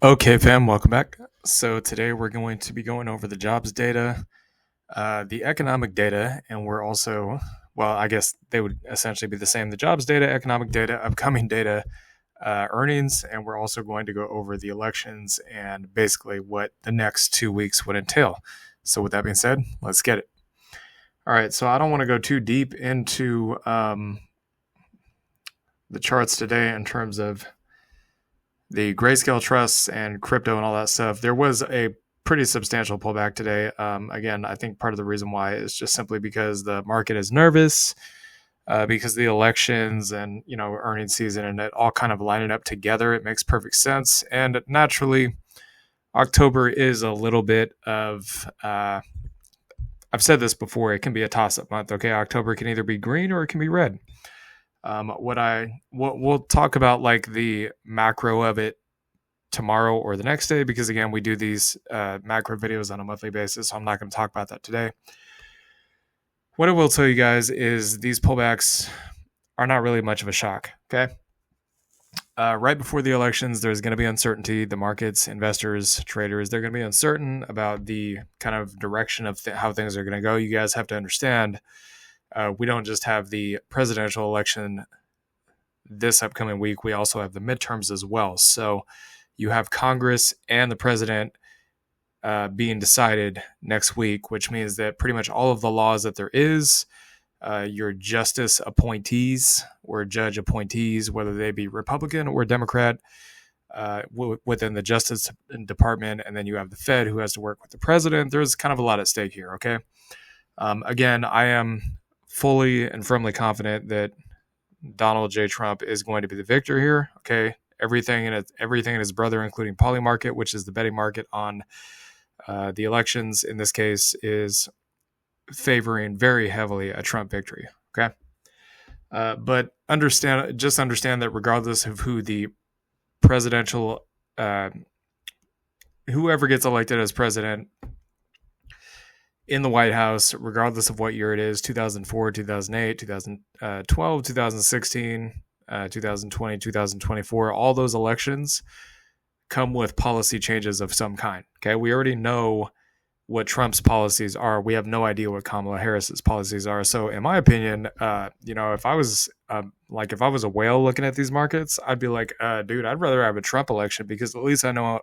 Okay, fam, welcome back. So today we're going to be going over the jobs data, the economic data, and we're also, well, I guess they would essentially be the same: the jobs data, economic data, upcoming data, earnings, and we're also going to go over the elections and basically what the next 2 weeks would entail. So with that being said, let's get it. All right, so I don't want to go too deep into the charts today in terms of the grayscale trusts and crypto and all that stuff. There was a pretty substantial pullback today. Again, I think part of the reason why is just simply because the market is nervous because of the elections and earnings season, and it all kind of lining up together. It makes perfect sense, and naturally, October is a little bit of. I've said this before. It can be a toss-up month. Okay, October can either be green or it can be red. We'll talk about like the macro of it tomorrow or the next day, because again, we do these macro videos on a monthly basis, so I'm not going to talk about that today. What I will tell you guys is these pullbacks are not really much of a shock. Okay. Right before the elections, there's going to be uncertainty. The markets, investors, traders, they're going to be uncertain about the kind of direction of how things are going to go. You guys have to understand, we don't just have the presidential election this upcoming week, we also have the midterms as well. So you have Congress and the president being decided next week, which means that pretty much all of the laws that there is, your justice appointees or judge appointees, whether they be Republican or Democrat, within the Justice Department, and then you have the Fed who has to work with the president. There's kind of a lot at stake here, okay? Again, I am fully and firmly confident that Donald J. Trump is going to be the victor here, okay? Everything in his brother, including Polymarket, which is the betting market on the elections in this case, is favoring very heavily a Trump victory, okay? But understand that regardless of who the presidential, whoever gets elected as president in the White House, regardless of what year it is, 2004, 2008, 2012, 2016, 2020, 2024, all those elections come with policy changes of some kind. Okay, we already know what Trump's policies are. We have no idea what Kamala Harris's policies are. So, in my opinion, if I was a whale looking at these markets, I'd be like, dude, I'd rather have a Trump election, because at least I know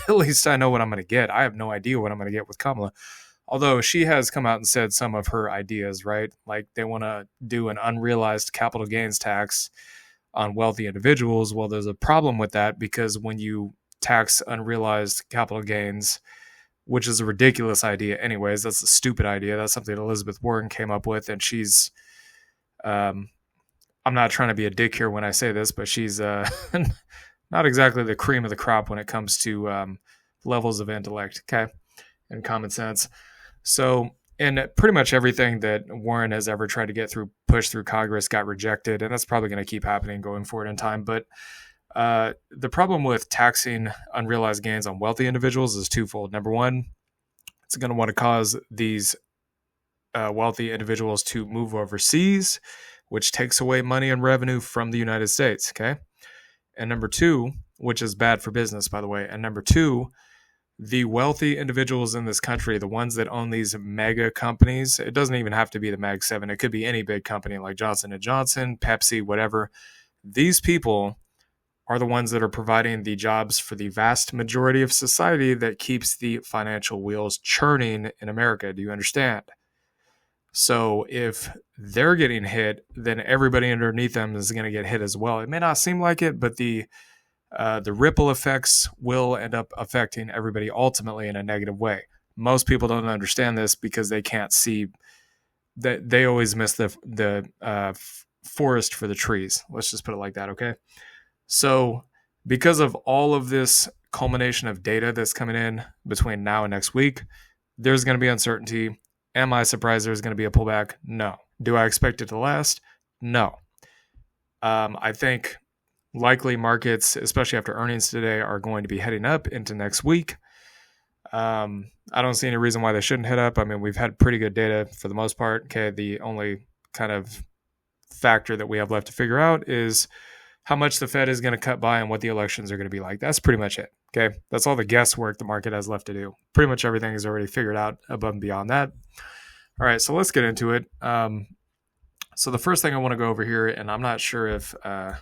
what I'm going to get. I have no idea what I'm going to get with Kamala. Although she has come out and said some of her ideas, right? Like they want to do an unrealized capital gains tax on wealthy individuals. Well, there's a problem with that, because when you tax unrealized capital gains, which is a ridiculous idea anyways, that's a stupid idea. That's something Elizabeth Warren came up with, and she's, I'm not trying to be a dick here when I say this, but she's not exactly the cream of the crop when it comes to levels of intellect, okay, and common sense. So, and pretty much everything that Warren has ever tried to push through Congress got rejected, and that's probably going to keep happening going forward in time. But the problem with taxing unrealized gains on wealthy individuals is twofold. Number one, it's going to want to cause these wealthy individuals to move overseas, which takes away money and revenue from the United States, okay? And number two, which is bad for business, by the way, and number two, the wealthy individuals in this country, the ones that own these mega companies, it doesn't even have to be the Mag 7. It could be any big company like Johnson & Johnson, Pepsi, whatever. These people are the ones that are providing the jobs for the vast majority of society that keeps the financial wheels churning in America. Do you understand? So if they're getting hit, then everybody underneath them is going to get hit as well. It may not seem like it, but the ripple effects will end up affecting everybody ultimately in a negative way. Most people don't understand this because they can't see that. They always miss the forest for the trees. Let's just put it like that, okay? So because of all of this culmination of data that's coming in between now and next week, there's going to be uncertainty. Am I surprised there's going to be a pullback? No. Do I expect it to last? No. I think likely markets, especially after earnings today, are going to be heading up into next week. I don't see any reason why they shouldn't head up. I mean, we've had pretty good data for the most part. Okay, the only kind of factor that we have left to figure out is how much the Fed is going to cut by and what the elections are going to be like. That's pretty much it. Okay, that's all the guesswork the market has left to do. Pretty much everything is already figured out above and beyond that. All right, so let's get into it. So the first thing I want to go over here, and I'm not sure if I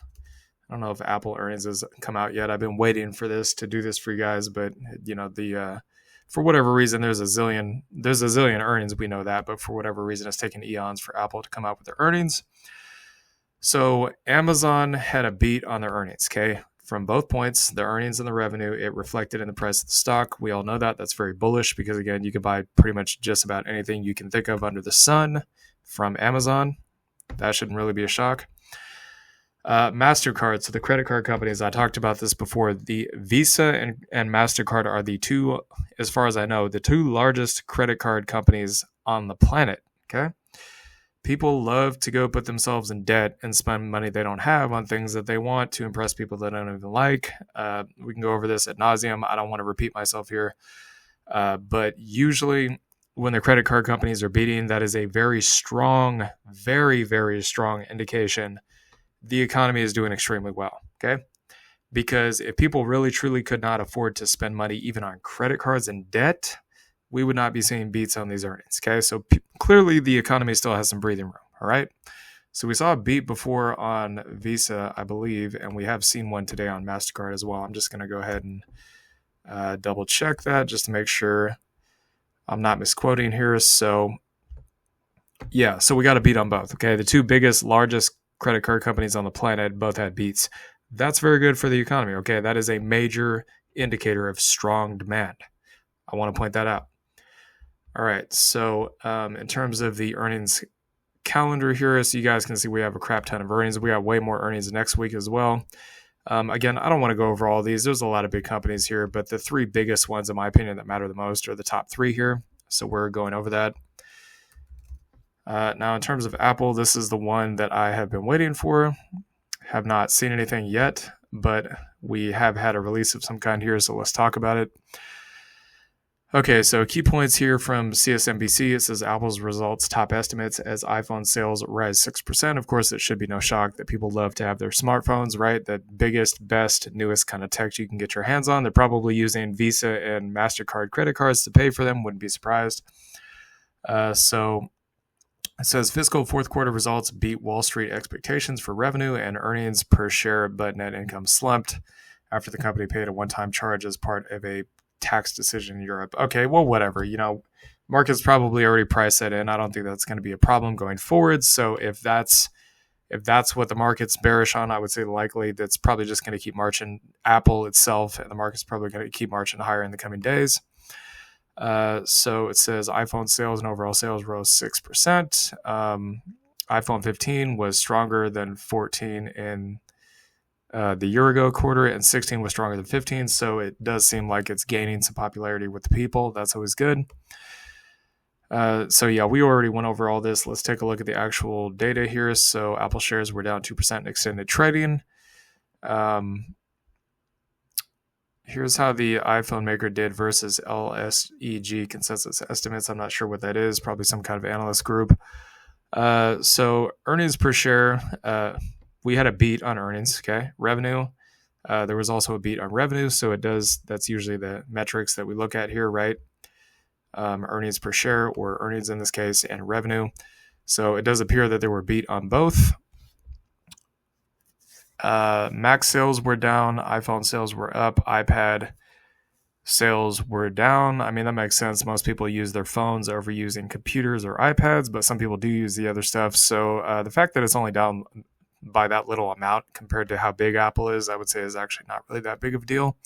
don't know if Apple earnings has come out yet. I've been waiting for this to do this for you guys, but the for whatever reason there's a zillion earnings, we know that, but for whatever reason it's taken eons for Apple to come out with their earnings. So Amazon had a beat on their earnings, okay? From both points, the earnings and the revenue, it reflected in the price of the stock. We all know that. That's very bullish because, again, you can buy pretty much just about anything you can think of under the sun from Amazon. That shouldn't really be a shock. MasterCard, so the credit card companies, I talked about this before. The Visa and MasterCard are the two, as far as I know, the two largest credit card companies on the planet, okay? People love to go put themselves in debt and spend money they don't have on things that they want to impress people they don't even like. We can go over this ad nauseum. I don't want to repeat myself here. But usually when the credit card companies are beating, that is a very strong, very, very strong indication the economy is doing extremely well, okay? Because if people really, truly could not afford to spend money even on credit cards and debt, we would not be seeing beats on these earnings, okay? So clearly the economy still has some breathing room, all right? So we saw a beat before on Visa, I believe, and we have seen one today on MasterCard as well. I'm just going to go ahead and double check that just to make sure I'm not misquoting here. So yeah, so we got a beat on both, okay? The two biggest, largest credit card companies on the planet both had beats. That's very good for the economy, okay? That is a major indicator of strong demand. I want to point that out. All right, so in terms of the earnings calendar here, so you guys can see we have a crap ton of earnings. We got way more earnings next week as well. Again, I don't want to go over all these. There's a lot of big companies here, but the three biggest ones, in my opinion, that matter the most are the top three here. So we're going over that. Now, in terms of Apple, this is the one that I have been waiting for. Have not seen anything yet, but we have had a release of some kind here, so let's talk about it. Okay, so key points here from CSNBC. It says Apple's results top estimates as iPhone sales rise 6%. Of course, it should be no shock that people love to have their smartphones, right? The biggest, best, newest kind of tech you can get your hands on. They're probably using Visa and MasterCard credit cards to pay for them. Wouldn't be surprised. So it says fiscal fourth quarter results beat Wall Street expectations for revenue and earnings per share, but net income slumped after the company paid a one-time charge as part of a tax decision in Europe. Okay, well, whatever. Markets probably already priced that in. I don't think that's going to be a problem going forward. So if that's what the market's bearish on, I would say likely that's probably just going to keep marching. Apple itself and the market's probably going to keep marching higher in the coming days. So it says iPhone sales and overall sales rose 6%. iPhone 15 was stronger than 14 in the year ago quarter, and 16 was stronger than 15. So it does seem like it's gaining some popularity with the people. That's always good. So yeah, we already went over all this. Let's take a look at the actual data here. So Apple shares were down 2% in extended trading. Here's how the iPhone maker did versus LSEG consensus estimates. I'm not sure what that is. Probably some kind of analyst group. So earnings per share, we had a beat on earnings, okay? Revenue, there was also a beat on revenue. So that's usually the metrics that we look at here, right? Earnings per share, or earnings in this case, and revenue. So it does appear that there were beat on both. Mac sales were down, iPhone sales were up, iPad sales were down. I mean, that makes sense. Most people use their phones over using computers or iPads, but some people do use the other stuff. So the fact that it's only down by that little amount compared to how big Apple is, I would say is actually not really that big of a deal.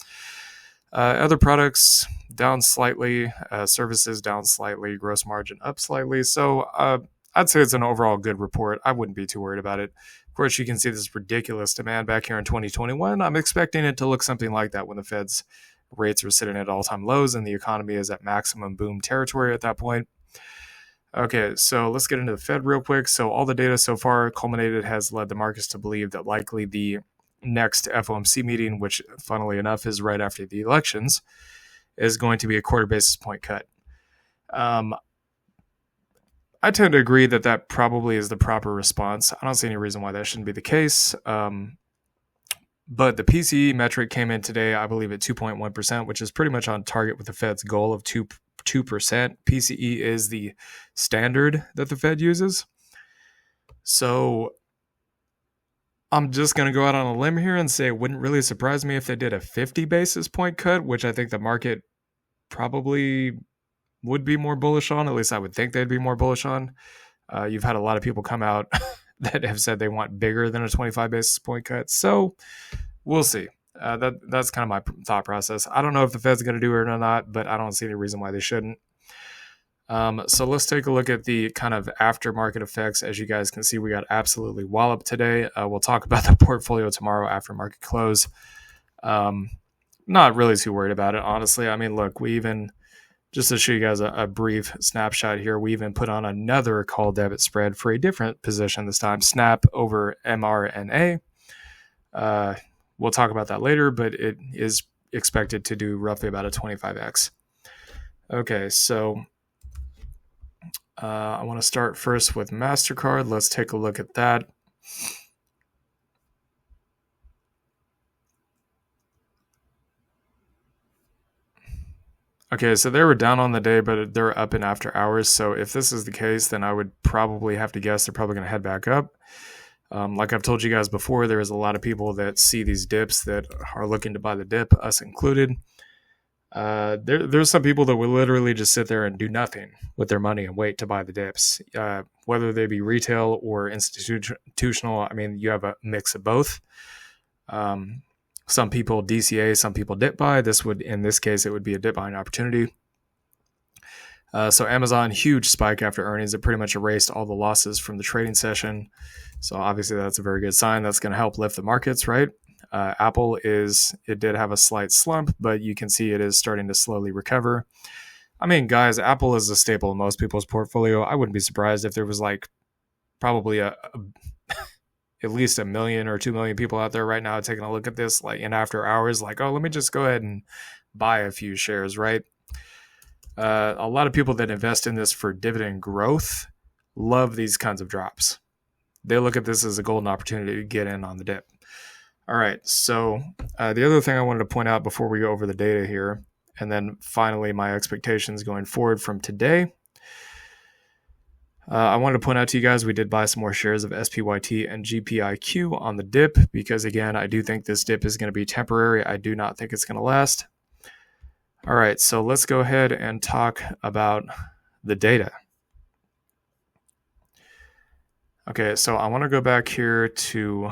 Other products down slightly, services down slightly, gross margin up slightly. So I'd say it's an overall good report. I wouldn't be too worried about it. Of course, you can see this ridiculous demand back here in 2021. I'm expecting it to look something like that when the Fed's rates are sitting at all-time lows and the economy is at maximum boom territory at that point. Okay, so let's get into the Fed real quick. So all the data so far culminated has led the markets to believe that likely the next FOMC meeting, which funnily enough is right after the elections, is going to be a quarter basis point cut. I tend to agree that probably is the proper response. I don't see any reason why that shouldn't be the case. But the PCE metric came in today, I believe, at 2.1%, which is pretty much on target with the Fed's goal of 2%. PCE is the standard that the Fed uses. So I'm just going to go out on a limb here and say it wouldn't really surprise me if they did a 50 basis point cut, which I think the market probably would be more bullish on. At least I would think they'd be more bullish on. You've had a lot of people come out that have said they want bigger than a 25 basis point cut. So we'll see. That's kind of my thought process. I don't know if the Fed's going to do it or not, but I don't see any reason why they shouldn't. So let's take a look at the kind of aftermarket effects. As you guys can see, we got absolutely walloped today. We'll talk about the portfolio tomorrow after market close. Not really too worried about it, honestly. I mean, look, we even, just to show you guys a brief snapshot here, we even put on another call debit spread for a different position this time, Snap over MRNA. We'll talk about that later, but it is expected to do roughly about a 25x. Okay, so I want to start first with MasterCard. Let's take a look at that. Okay, so they were down on the day, but they're up in after hours. So if this is the case, then I would probably have to guess they're probably going to head back up. Like I've told you guys before, there is a lot of people that see these dips that are looking to buy the dip, us included. There's some people that will literally just sit there and do nothing with their money and wait to buy the dips, whether they be retail or institutional. I mean, you have a mix of both. Some people DCA, some people dip buy. In this case, it would be a dip buying opportunity. So Amazon, huge spike after earnings. It pretty much erased all the losses from the trading session. So obviously that's a very good sign. That's going to help lift the markets, right? Apple it did have a slight slump, but you can see it is starting to slowly recover. I mean, guys, Apple is a staple in most people's portfolio. I wouldn't be surprised if there was like probably at least 1 million or 2 million people out there right now taking a look at this, like in after hours, like, oh, let me just go ahead and buy a few shares, right? A lot of people that invest in this for dividend growth love these kinds of drops. They look at this as a golden opportunity to get in on the dip. All right, so the other thing I wanted to point out before we go over the data here, and then finally my expectations going forward from today, I wanted to point out to you guys we did buy some more shares of SPYT and GPIQ on the dip because, again, I do think this dip is going to be temporary. I do not think it's going to last. All right, so let's go ahead and talk about the data. Okay, so I want to go back here to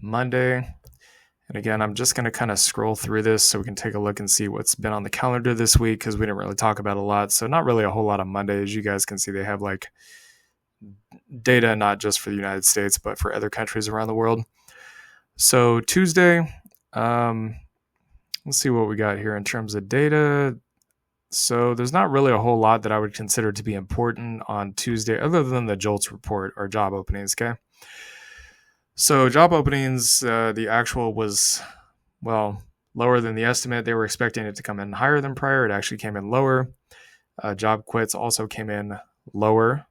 Monday. And again, I'm just going to kind of scroll through this so we can take a look and see what's been on the calendar this week because we didn't really talk about a lot. So not really a whole lot on Monday. As you guys can see, they have like data not just for the United States, but for other countries around the world. So Tuesday, let's see what we got here in terms of data. So there's not really a whole lot that I would consider to be important on Tuesday other than the JOLTS report or job openings, okay? So job openings, the actual was, well, lower than the estimate. They were expecting it to come in higher than prior. It actually came in lower. Job quits also came in lower.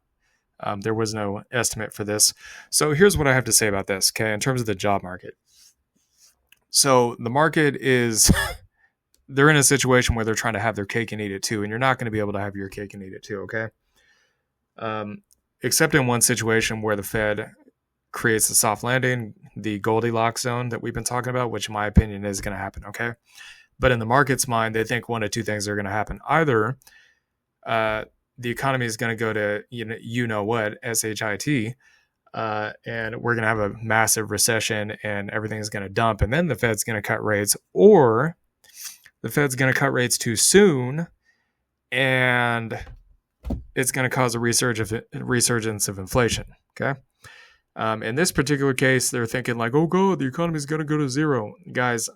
There was no estimate for this. So here's what I have to say about this, okay, in terms of the job market. So the market is, they're in a situation where they're trying to have their cake and eat it too, and you're not going to be able to have your cake and eat it too, okay? Except in one situation where the Fed creates a soft landing, the Goldilocks zone that we've been talking about, which in my opinion is going to happen, okay? But in the market's mind, they think one of two things are going to happen. Either the economy is going to go to, you know what, SHIT, and we're going to have a massive recession and everything's going to dump, and then the Fed's going to cut rates, or the Fed's going to cut rates too soon, and it's going to cause a resurgence of inflation, okay? In this particular case, they're thinking like, oh, God, the economy's going to go to zero. Guys,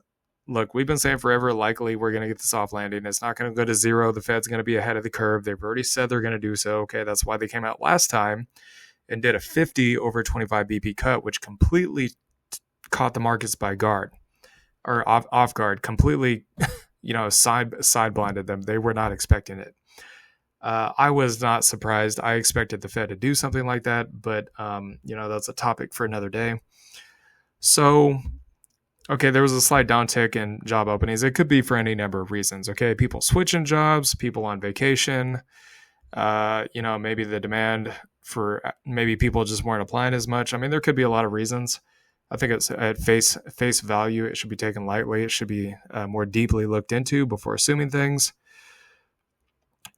look, we've been saying forever, likely we're going to get the soft landing. It's not going to go to zero. The Fed's going to be ahead of the curve. They've already said they're going to do so. Okay, that's why they came out last time and did a 50 over 25 BP cut, which completely caught the markets by guard or off guard, completely, side blinded them. They were not expecting it. I was not surprised. I expected the Fed to do something like that, but, that's a topic for another day. So okay, there was a slight downtick in job openings. It could be for any number of reasons. Okay, people switching jobs, people on vacation. Maybe the demand for maybe people just weren't applying as much. I mean, there could be a lot of reasons. I think it's at face value. It should be taken lightly. It should be more deeply looked into before assuming things.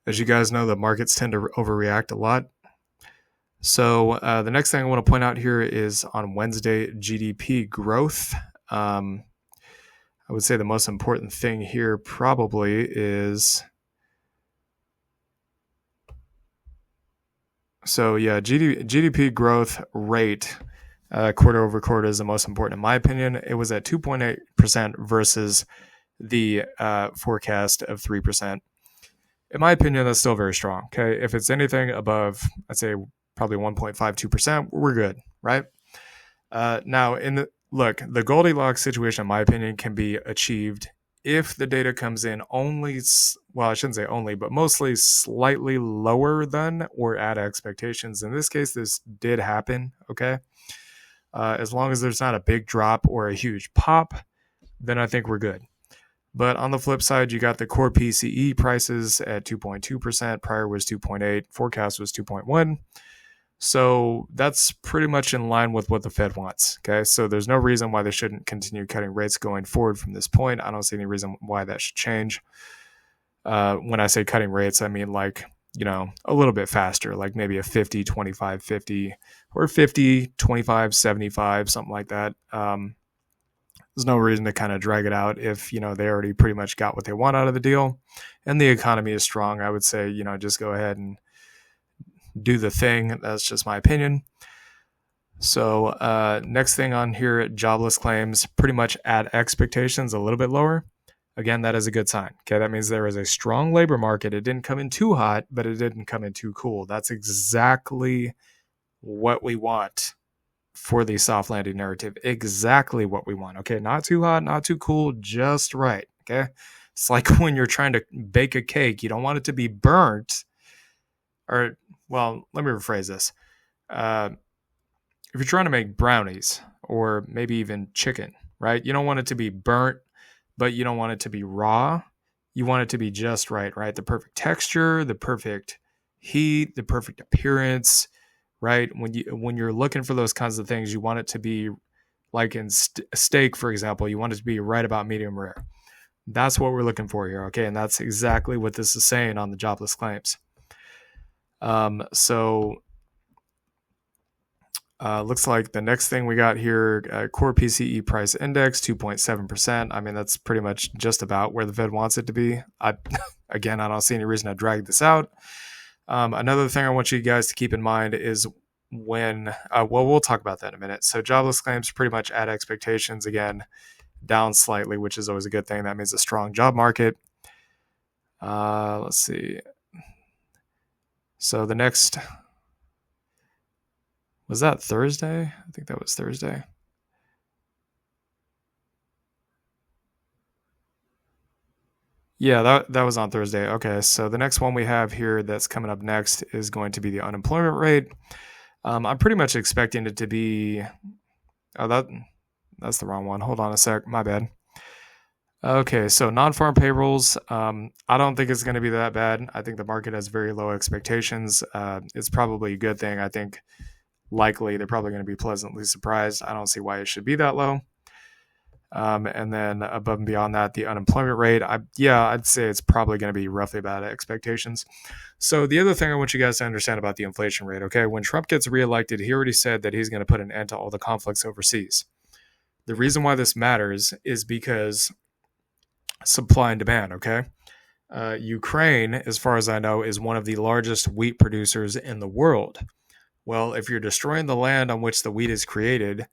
As you guys know, the markets tend to overreact a lot. So the next thing I want to point out here is on Wednesday, GDP growth. I would say the most important thing here probably is, GDP growth rate quarter over quarter is the most important in my opinion. It was at 2.8% versus the forecast of 3%. In my opinion, that's still very strong. Okay, if it's anything above, I'd say probably 1.52%, we're good, right? Now, the Goldilocks situation, in my opinion, can be achieved if the data comes in only, well, I shouldn't say only, but mostly slightly lower than or at expectations. In this case, this did happen, okay? As long as there's not a big drop or a huge pop, then I think we're good. But on the flip side, you got the core PCE prices at 2.2%. Prior was 2.8. Forecast was 2.1. So that's pretty much in line with what the Fed wants. Okay, so there's no reason why they shouldn't continue cutting rates going forward from this point. I don't see any reason why that should change. When I say cutting rates, I mean like, a little bit faster, like maybe a 50, 25, 50, or 50, 25, 75, something like that. There's no reason to kind of drag it out if, they already pretty much got what they want out of the deal and the economy is strong. I would say, just go ahead and do the thing. That's just my opinion. So next thing on here, jobless claims pretty much at expectations, a little bit lower. Again, that is a good sign. Okay, that means there is a strong labor market. It didn't come in too hot, but it didn't come in too cool. That's exactly what we want for the soft landing narrative. Exactly what we want. Okay, not too hot, not too cool, just right. Okay, it's like when you're trying to bake a cake, you don't want it to be burnt. Or, well, let me rephrase this. If you're trying to make brownies or maybe even chicken, right? You don't want it to be burnt, but you don't want it to be raw. You want it to be just right, right? The perfect texture, the perfect heat, the perfect appearance, right? When you're looking for those kinds of things, you want it to be like in steak, for example, you want it to be right about medium rare. That's what we're looking for here, okay? And that's exactly what this is saying on the jobless claims. Looks like the next thing we got here, core PCE price index, 2.7%. I mean, that's pretty much just about where the Fed wants it to be. I don't see any reason to drag this out. Another thing I want you guys to keep in mind is we'll talk about that in a minute. So jobless claims pretty much at expectations, again, down slightly, which is always a good thing. That means a strong job market. Let's see. So the next, was that Thursday? I think that was Thursday. Yeah, that was on Thursday. Okay, so the next one we have here that's coming up next is going to be the unemployment rate. I'm pretty much expecting it to be, that's the wrong one. Hold on a sec, my bad. Okay, so non-farm payrolls, I don't think it's going to be that bad. I think the market has very low expectations. It's probably a good thing. I think likely they're probably going to be pleasantly surprised. I don't see why it should be that low. And then above and beyond that, the unemployment rate, I'd say it's probably going to be roughly about expectations. So the other thing I want you guys to understand about the inflation rate, okay, when Trump gets reelected, he already said that he's going to put an end to all the conflicts overseas. The reason why this matters is because supply and demand, okay? Ukraine, as far as I know, is one of the largest wheat producers in the world. Well, if you're destroying the land on which the wheat is created,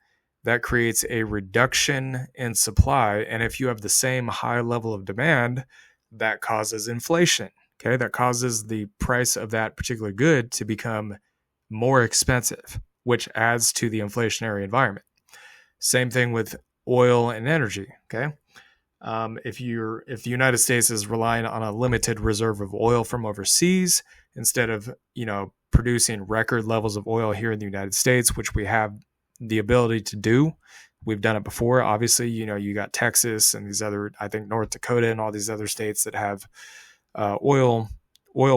that creates a reduction in supply. And if you have the same high level of demand, that causes inflation. Okay, that causes the price of that particular good to become more expensive, which adds to the inflationary environment. Same thing with oil and energy. Okay, if the United States is relying on a limited reserve of oil from overseas instead of producing record levels of oil here in the United States, which we have the ability to do, We've done it before. Obviously, you got Texas and these other, I think North Dakota and all these other states that have oil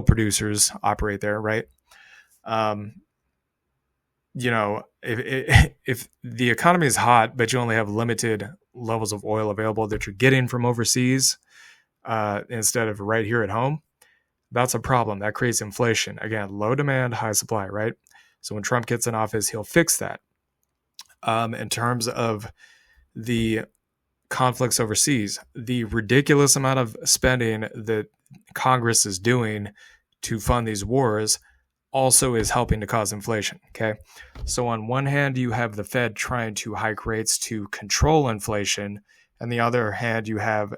producers operate there, right? If the economy is hot, but you only have limited levels of oil available that you're getting from overseas instead of right here at home, that's a problem. That creates inflation. Again, low demand, high supply, right? So when Trump gets in office, he'll fix that. In terms of the conflicts overseas, the ridiculous amount of spending that Congress is doing to fund these wars also is helping to cause inflation. Okay. So on one hand, you have the Fed trying to hike rates to control inflation. And the other hand, you have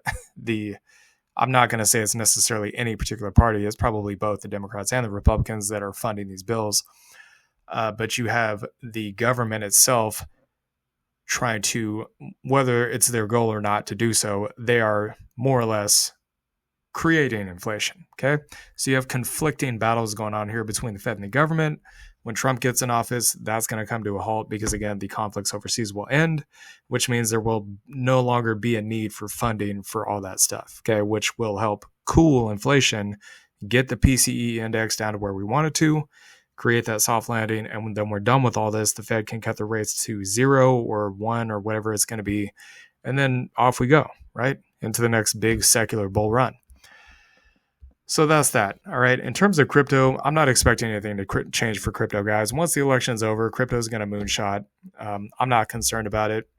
I'm not going to say it's necessarily any particular party. It's probably both the Democrats and the Republicans that are funding these bills. But you have the government itself trying to, whether it's their goal or not to do so, they are more or less creating inflation. Okay. So you have conflicting battles going on here between the Fed and the government. When Trump gets in office, that's going to come to a halt because, again, the conflicts overseas will end, which means there will no longer be a need for funding for all that stuff. Okay. Which will help cool inflation, get the PCE index down to where we want it to, create that soft landing. And then we're done with all this, the Fed can cut the rates to 0 or 1 or whatever it's going to be. And then off we go, right? Into the next big secular bull run. So that's that. All right. In terms of crypto, I'm not expecting anything to change for crypto, guys. Once the election's over, crypto is going to moonshot. I'm not concerned about it.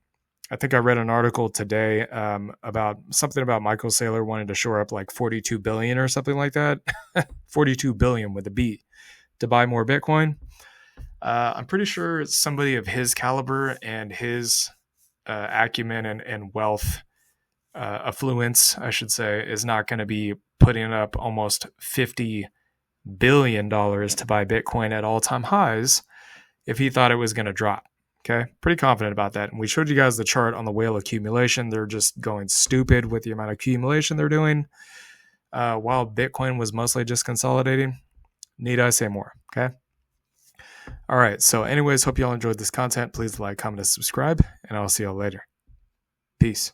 I think I read an article today about something about Michael Saylor wanting to shore up like 42 billion or something like that. 42 billion with a B to buy more Bitcoin. I'm pretty sure somebody of his caliber and his acumen and wealth, affluence, I should say, is not going to be putting up almost $50 billion to buy Bitcoin at all-time highs if he thought it was going to drop. Okay, pretty confident about that. And we showed you guys the chart on the whale accumulation. They're just going stupid with the amount of accumulation they're doing, while Bitcoin was mostly just consolidating. Need I say more? Okay. All right. So anyways, hope y'all enjoyed this content. Please like, comment, and subscribe, and I'll see y'all later. Peace.